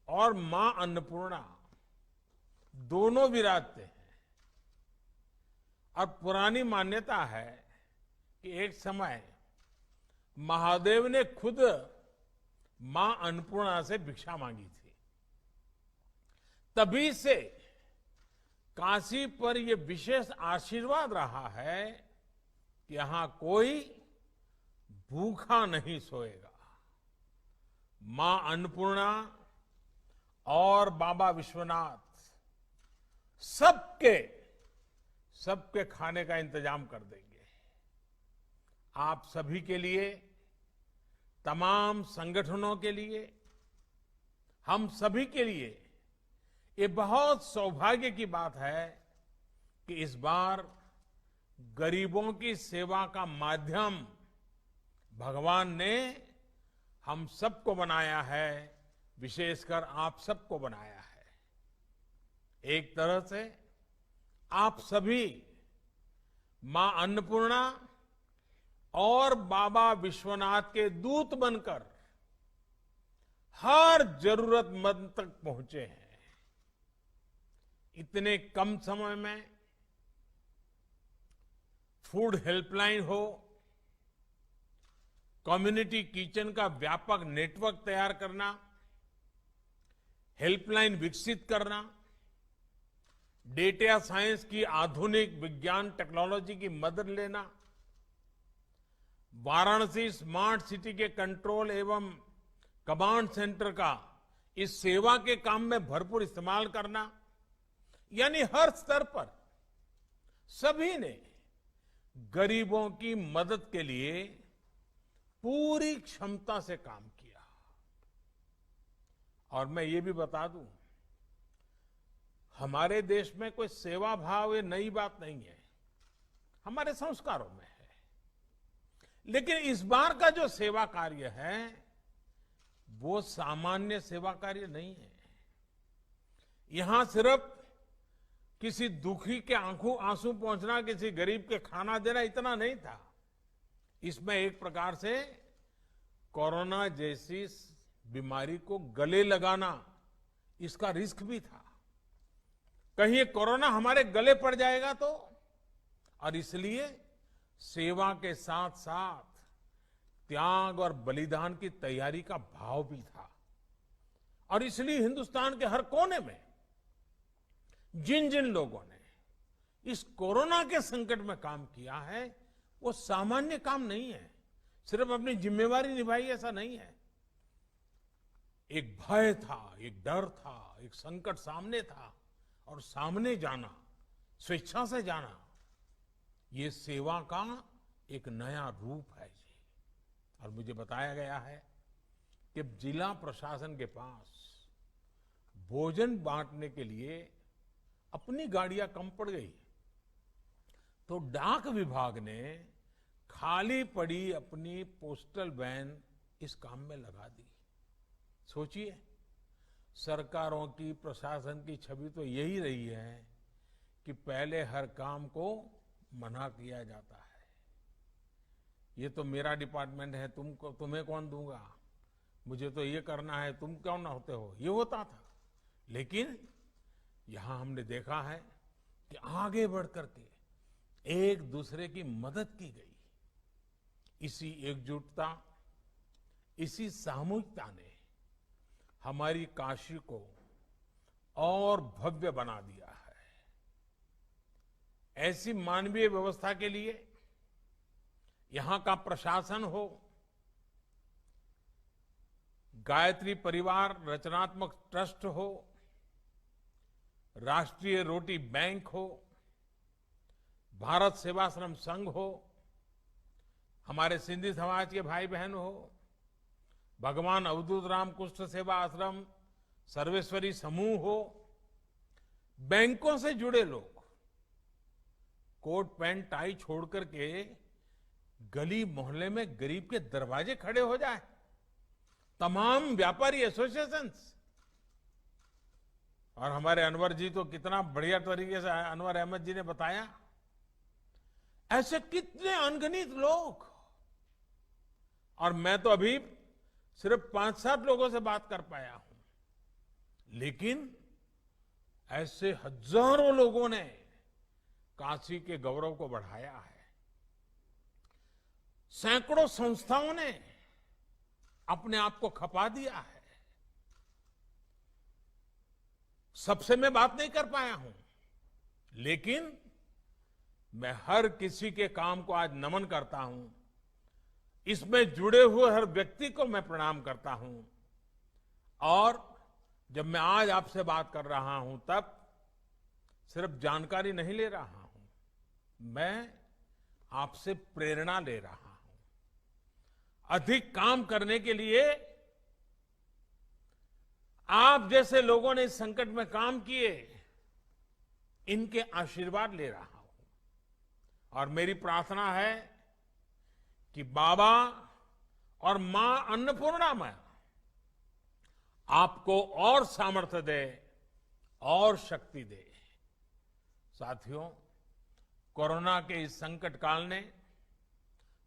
और मां अन्नपूर्णा दोनों विराजते हैं। और पुरानी मान्यता है कि एक समय महादेव ने खुद मां अन्नपूर्णा से भिक्षा मांगी थी। तभी से काशी पर यह विशेष आशीर्वाद रहा है कि यहां कोई भूखा नहीं सोएगा। मां अन्नपूर्णा और बाबा विश्वनाथ सबके खाने का इंतजाम कर देंगे। आप सभी के लिए, तमाम संगठनों के लिए, हम सभी के लिए ये बहुत सौभाग्य की बात है कि इस बार गरीबों की सेवा का माध्यम भगवान ने हम सबको बनाया है, विशेषकर आप सबको बनाया है। एक तरह से आप सभी मां अन्नपूर्णा और बाबा विश्वनाथ के दूत बनकर हर जरूरतमंद तक पहुंचे हैं। इतने कम समय में फूड हेल्पलाइन हो, कम्युनिटी किचन का व्यापक नेटवर्क तैयार करना, हेल्पलाइन विकसित करना, डेटा साइंस की आधुनिक विज्ञान टेक्नोलॉजी की मदद लेना, वाराणसी स्मार्ट सिटी के कंट्रोल एवं कमांड सेंटर का इस सेवा के काम में भरपूर इस्तेमाल करना, यानी हर स्तर पर सभी ने गरीबों की मदद के लिए पूरी क्षमता से काम किया। और मैं ये भी बता दूं, हमारे देश में कोई सेवा भाव ये नई बात नहीं है, हमारे संस्कारों में है। लेकिन इस बार का जो सेवा कार्य है वो सामान्य सेवा कार्य नहीं है। यहां सिर्फ किसी दुखी के आंखों आंसू पहुंचना, किसी गरीब के खाना देना इतना नहीं था। इसमें एक प्रकार से कोरोना जैसी बीमारी को गले लगाना, इसका रिस्क भी था। कहीं ये कोरोना हमारे गले पड़ जाएगा तो, और इसलिए सेवा के साथ साथ त्याग और बलिदान की तैयारी का भाव भी था। और इसलिए हिंदुस्तान के हर कोने में जिन जिन लोगों ने इस कोरोना के संकट में काम किया है वो सामान्य काम नहीं है, सिर्फ अपनी जिम्मेवारी निभाई ऐसा नहीं है। एक भय था, एक डर था, एक संकट सामने था, और सामने जाना, स्वेच्छा से जाना, ये सेवा का एक नया रूप है जी। और मुझे बताया गया है कि जिला प्रशासन के पास भोजन बांटने के लिए अपनी गाड़ियां कम पड़ गई, तो डाक विभाग ने खाली पड़ी अपनी पोस्टल वैन इस काम में लगा दी। सोचिए, सरकारों की, प्रशासन की छवि तो यही रही है कि पहले हर काम को मना किया जाता है। ये तो मेरा डिपार्टमेंट है, तुम्हें कौन दूंगा, मुझे तो ये करना है, तुम क्यों ना होते हो, ये होता था। लेकिन यहां हमने देखा है कि आगे बढ़ करके एक दूसरे की मदद की गई। इसी एकजुटता, इसी सामूहिकता ने हमारी काशी को और भव्य बना दिया है। ऐसी मानवीय व्यवस्था के लिए यहां का प्रशासन हो, गायत्री परिवार रचनात्मक ट्रस्ट हो, राष्ट्रीय रोटी बैंक हो, भारत सेवाश्रम संघ हो, हमारे सिंधी समाज के भाई बहन हो, भगवान अवधूत राम कुष्ठ सेवा आश्रम, सर्वेश्वरी समूह हो, बैंकों से जुड़े लोग कोट पैंट टाई छोड़ करके गली मोहल्ले में गरीब के दरवाजे खड़े हो जाए, तमाम व्यापारी एसोसिएशंस। और हमारे अनवर जी तो कितना बढ़िया तरीके से, अनवर अहमद जी ने बताया, ऐसे कितने अनगिनत लोग। और मैं तो अभी सिर्फ 5-7 लोगों से बात कर पाया हूं, लेकिन ऐसे हजारों लोगों ने काशी के गौरव को बढ़ाया है। सैकड़ों संस्थाओं ने अपने आप को खपा दिया है। सबसे मैं बात नहीं कर पाया हूं, लेकिन मैं हर किसी के काम को आज नमन करता हूं। इसमें जुड़े हुए हर व्यक्ति को मैं प्रणाम करता हूं। और जब मैं आज आपसे बात कर रहा हूं तब सिर्फ जानकारी नहीं ले रहा हूं, मैं आपसे प्रेरणा ले रहा हूं। अधिक काम करने के लिए आप जैसे लोगों ने इस संकट में काम किए, इनके आशीर्वाद ले रहा हूं। और मेरी प्रार्थना है कि बाबा और मां अन्नपूर्णा में आपको और सामर्थ्य दे और शक्ति दे। साथियों, कोरोना के इस संकट काल ने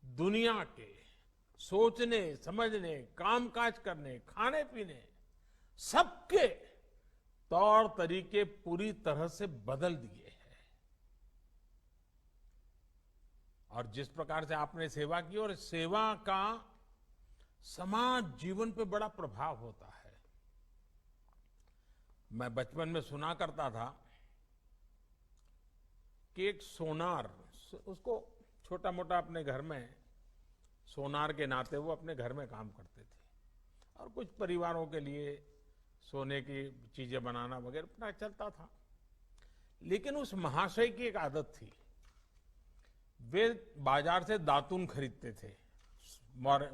दुनिया के सोचने, समझने, कामकाज करने, खाने पीने, सबके तौर तरीके पूरी तरह से बदल दिए हैं। और जिस प्रकार से आपने सेवा की, और सेवा का समाज जीवन पे बड़ा प्रभाव होता है। मैं बचपन में सुना करता था कि एक सोनार, उसको छोटा मोटा अपने घर में सोनार के नाते वो अपने घर में काम करते थे, और कुछ परिवारों के लिए सोने की चीजें बनाना वगैरह अपना चलता था। लेकिन उस महाशय की एक आदत थी वे बाजार से दातुन खरीदते थे।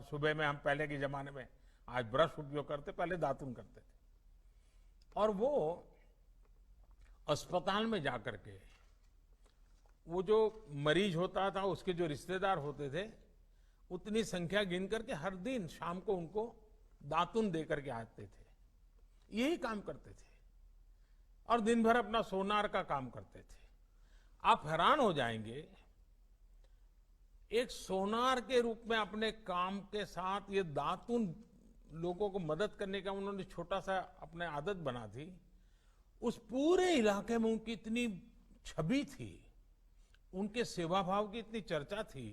सुबह में हम पहले के जमाने में, आज ब्रश उपयोग करते, पहले दातुन करते थे। और वो अस्पताल में जाकर के वो जो मरीज होता था उसके जो रिश्तेदार होते थे उतनी संख्या गिन करके हर दिन शाम को उनको दातुन दे करके आते थे। यही काम करते थे और दिन भर अपना सोनार का काम करते थे। आप हैरान हो जाएंगे, एक सोनार के रूप में अपने काम के साथ ये दातुन लोगों को मदद करने का उन्होंने छोटा सा अपने आदत बना थी। उस पूरे इलाके में उनकी इतनी छवि थी, उनके सेवा भाव की इतनी चर्चा थी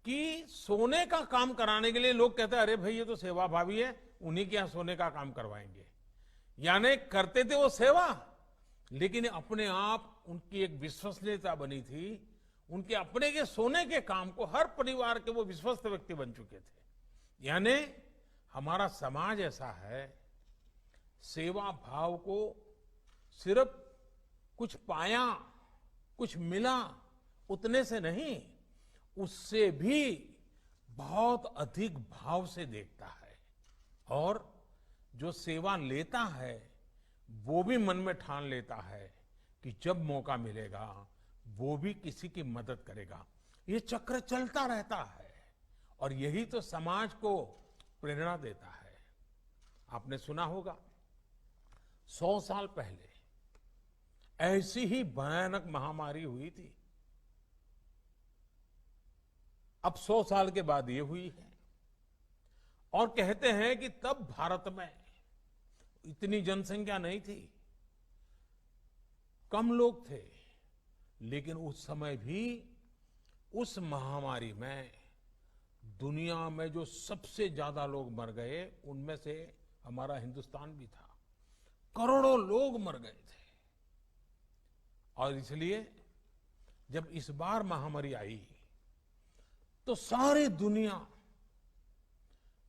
कि सोने का काम कराने के लिए लोग कहते अरे भाई ये तो सेवा भावी है, उन्हीं के यहां सोने का काम करवाएंगे। यानी करते थे वो सेवा, लेकिन अपने आप उनकी एक विश्वसनीयता बनी थी। उनके अपने के सोने के काम को हर परिवार के वो विश्वस्त व्यक्ति बन चुके थे। यानी हमारा समाज ऐसा है, सेवा भाव को सिर्फ कुछ पाया, कुछ मिला उतने से नहीं, उससे भी बहुत अधिक भाव से देखता है। और जो सेवा लेता है वो भी मन में ठान लेता है कि जब मौका मिलेगा वो भी किसी की मदद करेगा। ये चक्र चलता रहता है और यही तो समाज को प्रेरणा देता है। आपने सुना होगा 100 साल पहले ऐसी ही भयानक महामारी हुई थी। अब 100 साल के बाद ये हुई है और कहते हैं कि तब भारत में इतनी जनसंख्या नहीं थी, कम लोग थे, लेकिन उस समय भी उस महामारी में दुनिया में जो सबसे ज्यादा लोग मर गए उनमें से हमारा हिंदुस्तान भी था। करोड़ों लोग मर गए थे। और इसलिए जब इस बार महामारी आई तो सारी दुनिया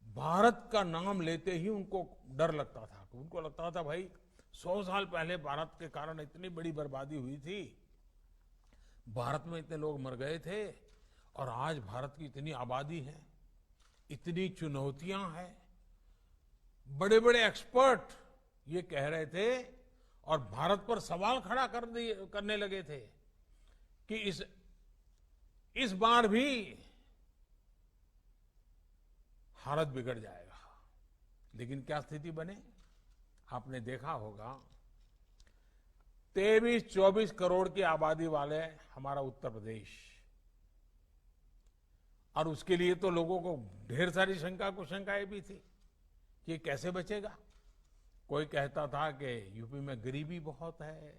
भारत का नाम लेते ही उनको डर लगता था। उनको लगता था भाई 100 साल पहले भारत के कारण इतनी बड़ी बर्बादी हुई थी, भारत में इतने लोग मर गए थे और आज भारत की इतनी आबादी है, इतनी चुनौतियां हैं। बड़े बड़े एक्सपर्ट ये कह रहे थे और भारत पर सवाल खड़ा करने लगे थे कि इस बार भी हालत बिगड़ जाएगा। लेकिन क्या स्थिति बने, आपने देखा होगा 23-24 करोड़ की आबादी वाले हमारा उत्तर प्रदेश, और उसके लिए तो लोगों को ढेर सारी शंकाएं भी थी कि ये कैसे बचेगा। कोई कहता था कि यूपी में गरीबी बहुत है,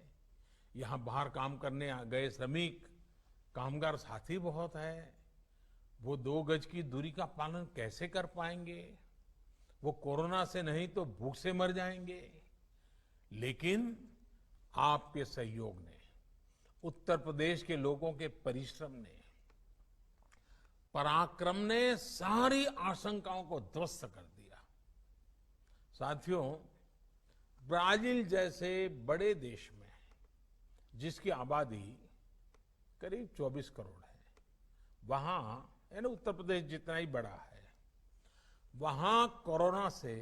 यहां बाहर काम करने गए श्रमिक कामगार साथी बहुत है, वो 2 गज की दूरी का पालन कैसे कर पाएंगे, वो कोरोना से नहीं तो भूख से मर जाएंगे। लेकिन आपके सहयोग ने, उत्तर प्रदेश के लोगों के परिश्रम ने, पराक्रम ने सारी आशंकाओं को ध्वस्त कर दिया। साथियों, ब्राजील जैसे बड़े देश में जिसकी आबादी करीब 24 करोड़ है, वहां यानी उत्तर प्रदेश जितना ही बड़ा है, वहां कोरोना से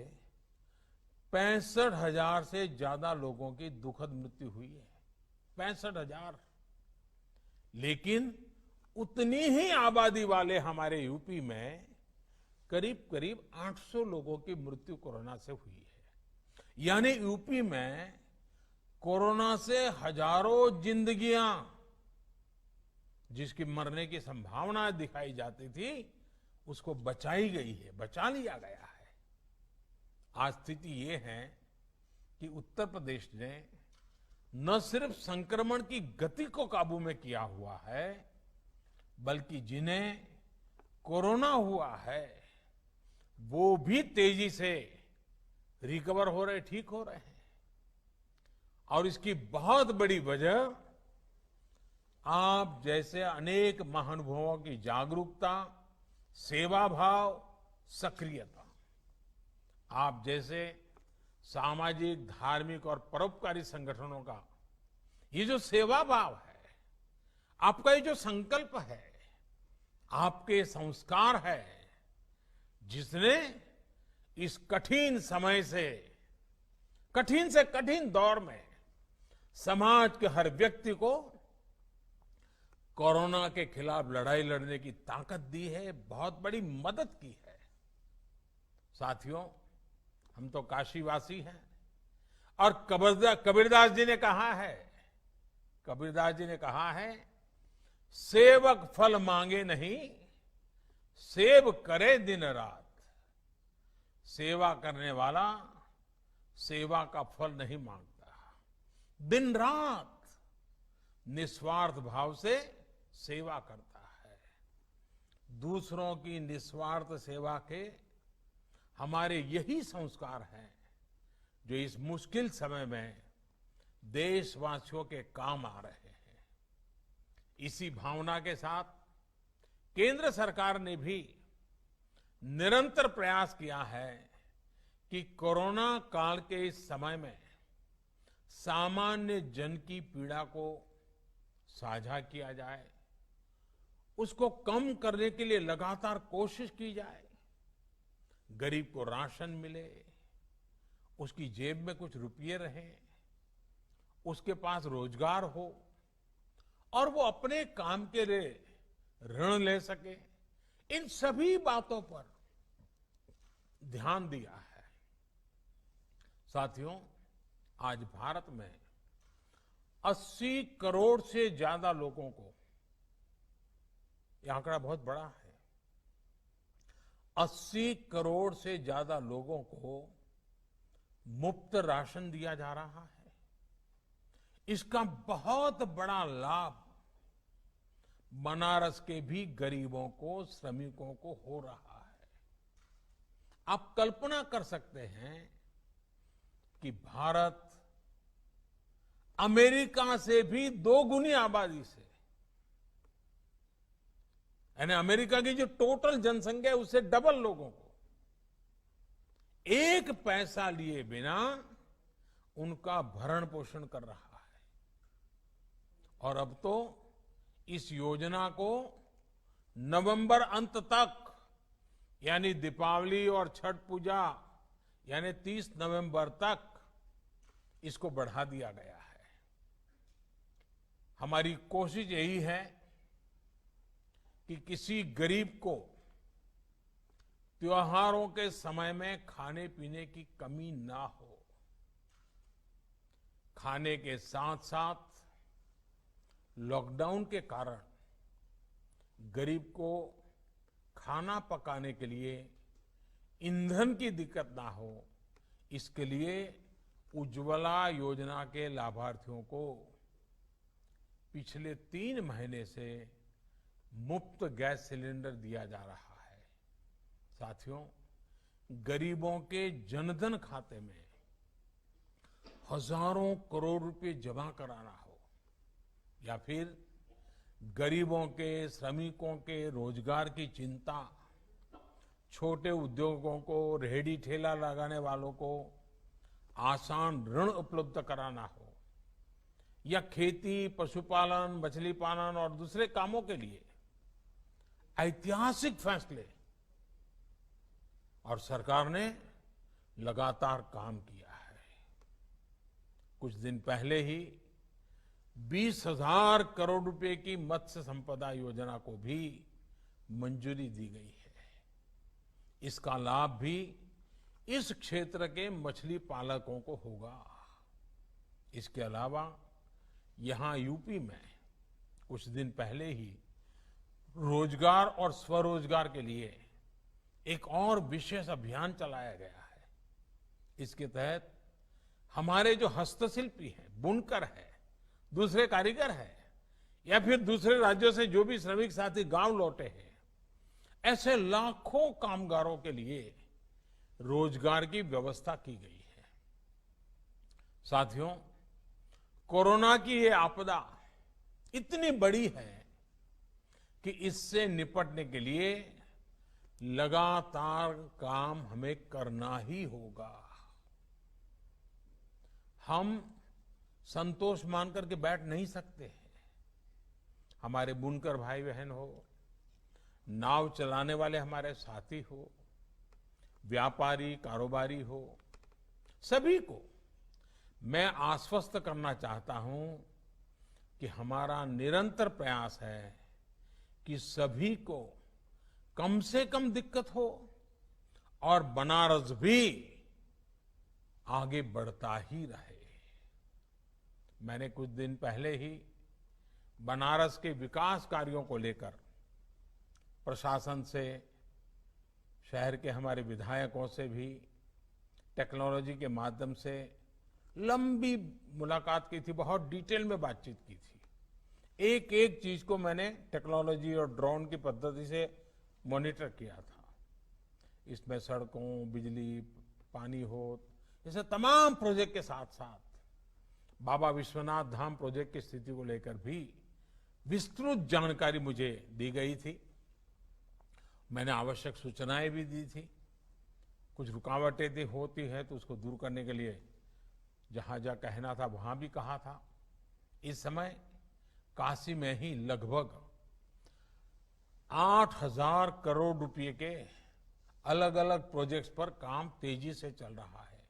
65,000 से ज्यादा लोगों की दुखद मृत्यु हुई है। 65,000। लेकिन उतनी ही आबादी वाले हमारे यूपी में करीब करीब 800 लोगों की मृत्यु कोरोना से हुई है। यानी यूपी में कोरोना से हजारों जिंदगियां जिसकी मरने की संभावना दिखाई जाती थी उसको बचाई गई है, बचा लिया गया है। आज स्थिति ये है कि उत्तर प्रदेश ने न सिर्फ संक्रमण की गति को काबू में किया हुआ है, बल्कि जिन्हें कोरोना हुआ है वो भी तेजी से रिकवर हो रहे, ठीक हो रहे हैं। और इसकी बहुत बड़ी वजह आप जैसे अनेक महानुभावों की जागरूकता, सेवा भाव, सक्रियता, आप जैसे सामाजिक, धार्मिक और परोपकारी संगठनों का ये जो सेवा भाव है, आपका ये जो संकल्प है, आपके संस्कार है, जिसने इस कठिन समय से कठिन दौर में समाज के हर व्यक्ति को कोरोना के खिलाफ लड़ाई लड़ने की ताकत दी है, बहुत बड़ी मदद की है। साथियों, हम तो काशीवासी हैं और कबीरदास जी ने कहा है, सेवक फल मांगे नहीं, सेव करे दिन रात। सेवा करने वाला सेवा का फल नहीं मांगता, दिन रात निस्वार्थ भाव से सेवा करता है। दूसरों की निस्वार्थ सेवा के हमारे यही संस्कार हैं जो इस मुश्किल समय में देशवासियों के काम आ रहे हैं। इसी भावना के साथ केंद्र सरकार ने भी निरंतर प्रयास किया है कि कोरोना काल के इस समय में सामान्य जन की पीड़ा को साझा किया जाए, उसको कम करने के लिए लगातार कोशिश की जाए। गरीब को राशन मिले, उसकी जेब में कुछ रुपये रहें, उसके पास रोजगार हो और वो अपने काम के लिए ऋण ले सके। इन सभी बातों पर ध्यान दिया है। साथियों, आज भारत में 80 करोड़ से ज्यादा लोगों को, यह आंकड़ा बहुत बड़ा है, 80 करोड़ से ज्यादा लोगों को मुफ्त राशन दिया जा रहा है। इसका बहुत बड़ा लाभ बनारस के भी गरीबों को, श्रमिकों को हो रहा है। आप कल्पना कर सकते हैं कि भारत अमेरिका से भी 2 गुनी आबादी से, यानी अमेरिका की जो टोटल जनसंख्या है उससे डबल लोगों को एक पैसा लिए बिना उनका भरण पोषण कर रहा है। और अब तो इस योजना को नवंबर अंत तक, यानी दीपावली और छठ पूजा यानी 30 नवंबर तक इसको बढ़ा दिया गया है। हमारी कोशिश यही है कि किसी गरीब को त्योहारों के समय में खाने पीने की कमी ना हो। खाने के साथ साथ लॉकडाउन के कारण गरीब को खाना पकाने के लिए ईंधन की दिक्कत ना हो, इसके लिए उज्ज्वला योजना के लाभार्थियों को पिछले 3 महीने से मुफ्त गैस सिलेंडर दिया जा रहा है। साथियों, गरीबों के जनधन खाते में हजारों करोड़ रुपए जमा कराना हो या फिर गरीबों के, श्रमिकों के रोजगार की चिंता, छोटे उद्योगों को, रेहड़ी ठेला लगाने वालों को आसान ऋण उपलब्ध कराना हो या खेती, पशुपालन, मछली पालन और दूसरे कामों के लिए ऐतिहासिक फैसले, और सरकार ने लगातार काम किया है। कुछ दिन पहले ही 20,000 करोड़ रुपए की मत्स्य संपदा योजना को भी मंजूरी दी गई है। इसका लाभ भी इस क्षेत्र के मछली पालकों को होगा। इसके अलावा यहां यूपी में कुछ दिन पहले ही रोजगार और स्वरोजगार के लिए एक और विशेष अभियान चलाया गया है। इसके तहत हमारे जो हस्तशिल्पी हैं, बुनकर है, दूसरे कारीगर है या फिर दूसरे राज्यों से जो भी श्रमिक साथी गांव लौटे हैं, ऐसे लाखों कामगारों के लिए रोजगार की व्यवस्था की गई है। साथियों, कोरोना की ये आपदा इतनी बड़ी है कि इससे निपटने के लिए लगातार काम हमें करना ही होगा। हम संतोष मान करके बैठ नहीं सकते हैं। हमारे बुनकर भाई बहन हो, नाव चलाने वाले हमारे साथी हो, व्यापारी कारोबारी हो, सभी को मैं आश्वस्त करना चाहता हूं कि हमारा निरंतर प्रयास है कि सभी को कम से कम दिक्कत हो और बनारस भी आगे बढ़ता ही रहे। मैंने कुछ दिन पहले ही बनारस के विकास कार्यों को लेकर प्रशासन से, शहर के हमारे विधायकों से भी टेक्नोलॉजी के माध्यम से लंबी मुलाकात की थी, बहुत डिटेल में बातचीत की थी। एक एक चीज को मैंने टेक्नोलॉजी और ड्रोन की पद्धति से मॉनिटर किया था। इसमें सड़कों, बिजली, पानी हो, जैसे तमाम प्रोजेक्ट के साथ साथ बाबा विश्वनाथ धाम प्रोजेक्ट की स्थिति को लेकर भी विस्तृत जानकारी मुझे दी गई थी। मैंने आवश्यक सूचनाएं भी दी थी। कुछ रुकावटें होती है तो उसको दूर करने के लिए जहां जहां कहना था वहां भी कहा था। इस समय काशी में ही लगभग 8,000 करोड़ रुपए के अलग अलग प्रोजेक्ट्स पर काम तेजी से चल रहा है।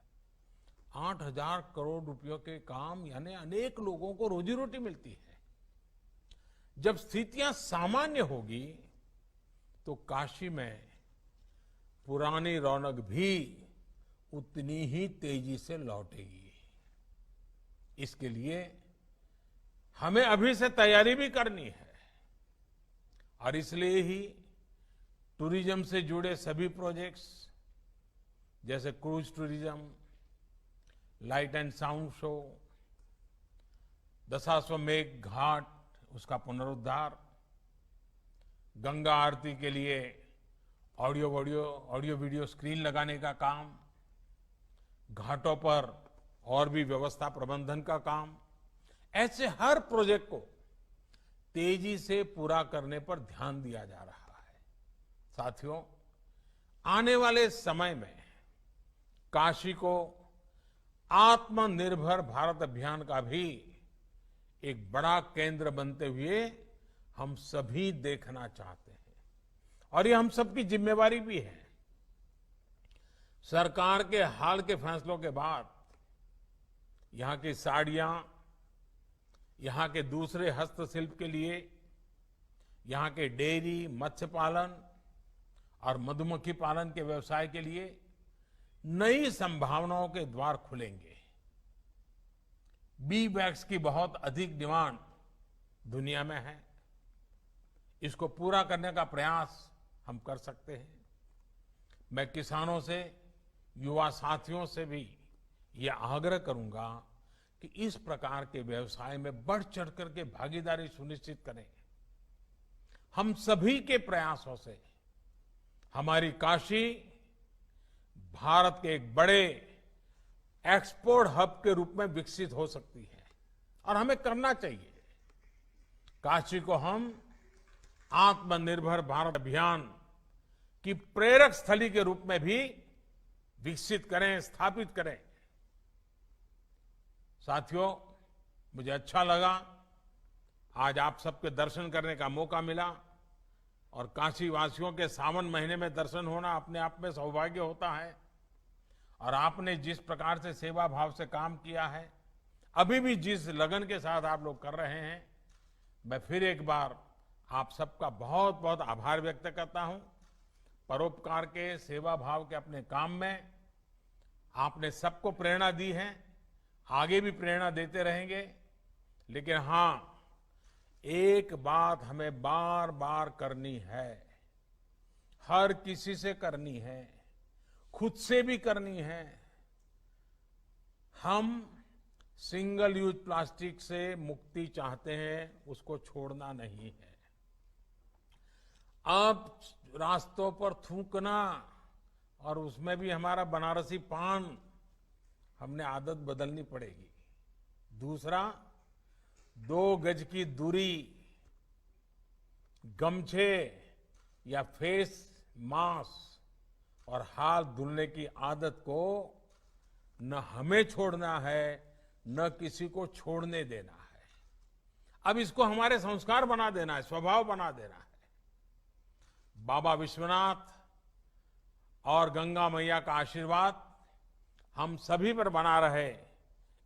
8,000 करोड़ रुपयों के काम यानी अनेक लोगों को रोजी रोटी मिलती है। जब स्थितियां सामान्य होगी तो काशी में पुरानी रौनक भी उतनी ही तेजी से लौटेगी। इसके लिए हमें अभी से तैयारी भी करनी है और इसलिए ही टूरिज्म से जुड़े सभी प्रोजेक्ट्स जैसे cruise tourism, light and sound show, Dashashwamedh ghat उसका पुनरुद्धार, गंगा आरती के लिए ऑडियो वीडियो स्क्रीन लगाने का काम, घाटों पर और भी व्यवस्था प्रबंधन का काम, ऐसे हर प्रोजेक्ट को तेजी से पूरा करने पर ध्यान दिया जा रहा है। साथियों, आने वाले समय में काशी को आत्मनिर्भर भारत अभियान का भी एक बड़ा केंद्र बनते हुए हम सभी देखना चाहते हैं और ये हम सबकी जिम्मेवारी भी है। सरकार के हाल के फैसलों के बाद यहां की साड़ियां, यहां के दूसरे हस्तशिल्प के लिए, यहां के डेयरी, मत्स्य पालन और मधुमक्खी पालन के व्यवसाय के लिए नई संभावनाओं के द्वार खुलेंगे। बी वैक्स की बहुत अधिक डिमांड दुनिया में है। इसको पूरा करने का प्रयास हम कर सकते हैं। मैं किसानों से, युवा साथियों से भी यह आग्रह करूंगा कि इस प्रकार के व्यवसाय में बढ़ चढ़ करके भागीदारी सुनिश्चित करें। हम सभी के प्रयासों से हमारी काशी भारत के एक बड़े एक्सपोर्ट हब के रूप में विकसित हो सकती है और हमें करना चाहिए। काशी को हम आत्मनिर्भर भारत अभियान की प्रेरक स्थली के रूप में भी विकसित करें, स्थापित करें। साथियों, मुझे अच्छा लगा आज आप सबके दर्शन करने का मौका मिला और काशी वासियों के सावन महीने में दर्शन होना अपने आप में सौभाग्य होता है। और आपने जिस प्रकार से सेवा भाव से काम किया है, अभी भी जिस लगन के साथ आप लोग कर रहे हैं, मैं फिर एक बार आप सबका बहुत बहुत आभार व्यक्त करता हूं। परोपकार के, सेवा भाव के अपने काम में आपने सबको प्रेरणा दी है, आगे भी प्रेरणा देते रहेंगे। लेकिन हां, एक बात हमें बार बार करनी है, हर किसी से करनी है, खुद से भी करनी है। हम सिंगल यूज प्लास्टिक से मुक्ति चाहते हैं, उसको छोड़ना नहीं है। अब रास्तों पर थूकना और उसमें भी हमारा बनारसी पान, हमने आदत बदलनी पड़ेगी। दूसरा, 2 गज की दूरी, गमछे या फेस मास्क और हाथ धुलने की आदत को न हमें छोड़ना है, न किसी को छोड़ने देना है। अब इसको हमारे संस्कार बना देना है, स्वभाव बना देना है। बाबा विश्वनाथ और गंगा मैया का आशीर्वाद हम सभी पर बना रहे।